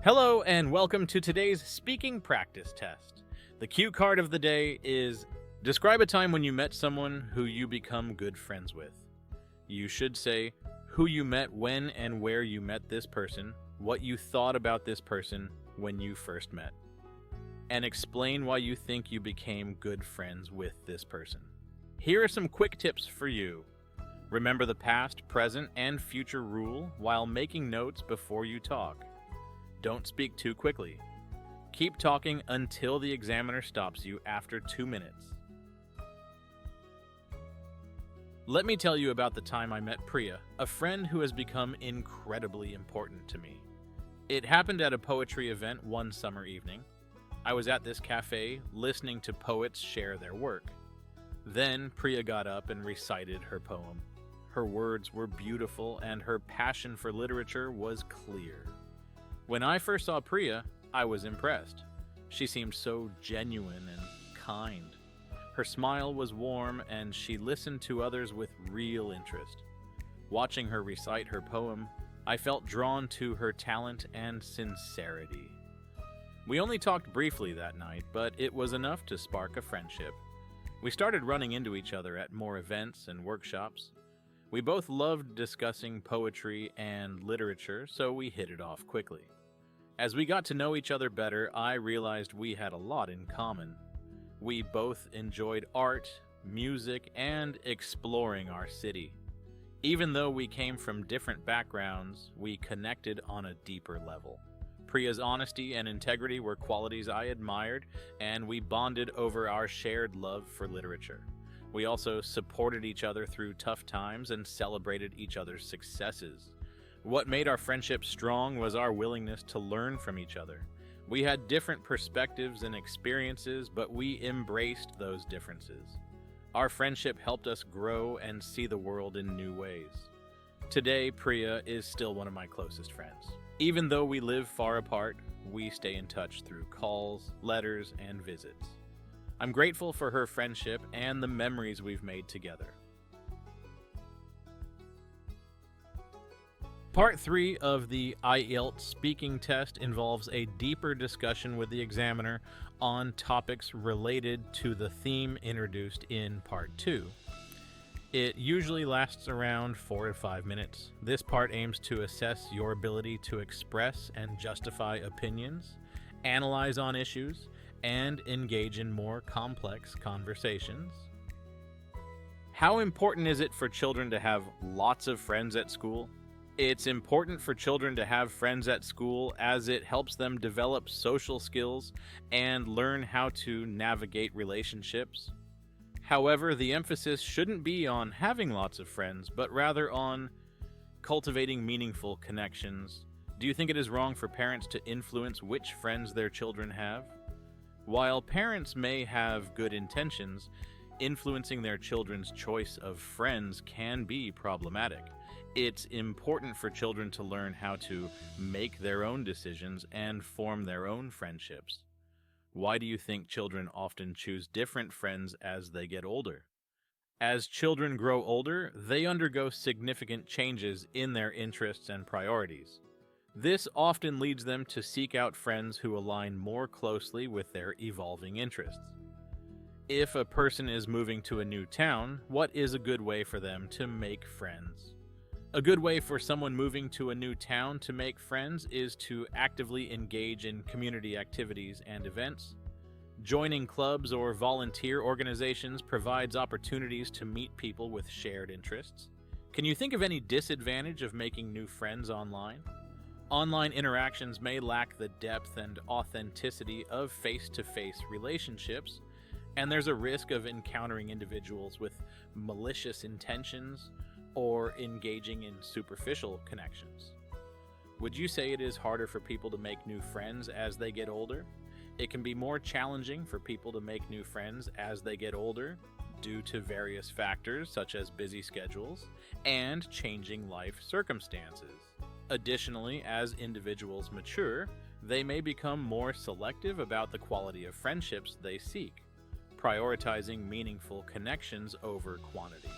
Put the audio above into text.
Hello and welcome to today's speaking practice test. The cue card of the day is describe a time when you met someone who you become good friends with. You should say who you met, when and where you met this person, what you thought about this person when you first met, and explain why you think you became good friends with this person. Here are some quick tips for you. Remember the past, present, and future rule while making notes before you talk. Don't speak too quickly. Keep talking until the examiner stops you after 2 minutes. Let me tell you about the time I met Priya, a friend who has become incredibly important to me. It happened at a poetry event one summer evening. I was at this cafe listening to poets share their work. Then Priya got up and recited her poem. Her words were beautiful and her passion for literature was clear. When I first saw Priya, I was impressed. She seemed so genuine and kind. Her smile was warm and she listened to others with real interest. Watching her recite her poem, I felt drawn to her talent and sincerity. We only talked briefly that night, but it was enough to spark a friendship. We started running into each other at more events and workshops. We both loved discussing poetry and literature, so we hit it off quickly. As we got to know each other better, I realized we had a lot in common. We both enjoyed art, music, and exploring our city. Even though we came from different backgrounds, we connected on a deeper level. Priya's honesty and integrity were qualities I admired, and we bonded over our shared love for literature. We also supported each other through tough times and celebrated each other's successes. What made our friendship strong was our willingness to learn from each other. We had different perspectives and experiences, but we embraced those differences. Our friendship helped us grow and see the world in new ways. Today, Priya is still one of my closest friends. Even though we live far apart, we stay in touch through calls, letters, and visits. I'm grateful for her friendship and the memories we've made together. Part 3 of the IELTS speaking test involves a deeper discussion with the examiner on topics related to the theme introduced in Part 2. It usually lasts around 4 to 5 minutes. This part aims to assess your ability to express and justify opinions, analyze on issues, and engage in more complex conversations. How important is it for children to have lots of friends at school? It's important for children to have friends at school as it helps them develop social skills and learn how to navigate relationships. However, the emphasis shouldn't be on having lots of friends, but rather on cultivating meaningful connections. Do you think it is wrong for parents to influence which friends their children have? While parents may have good intentions, influencing their children's choice of friends can be problematic. It's important for children to learn how to make their own decisions and form their own friendships. Why do you think children often choose different friends as they get older? As children grow older, they undergo significant changes in their interests and priorities. This often leads them to seek out friends who align more closely with their evolving interests. If a person is moving to a new town, what is a good way for them to make friends? A good way for someone moving to a new town to make friends is to actively engage in community activities and events. Joining clubs or volunteer organizations provides opportunities to meet people with shared interests. Can you think of any disadvantage of making new friends online? Online interactions may lack the depth and authenticity of face-to-face relationships, and there's a risk of encountering individuals with malicious intentions or engaging in superficial connections. Would you say it is harder for people to make new friends as they get older? It can be more challenging for people to make new friends as they get older due to various factors such as busy schedules and changing life circumstances. Additionally, as individuals mature, they may become more selective about the quality of friendships they seek, prioritizing meaningful connections over quantity.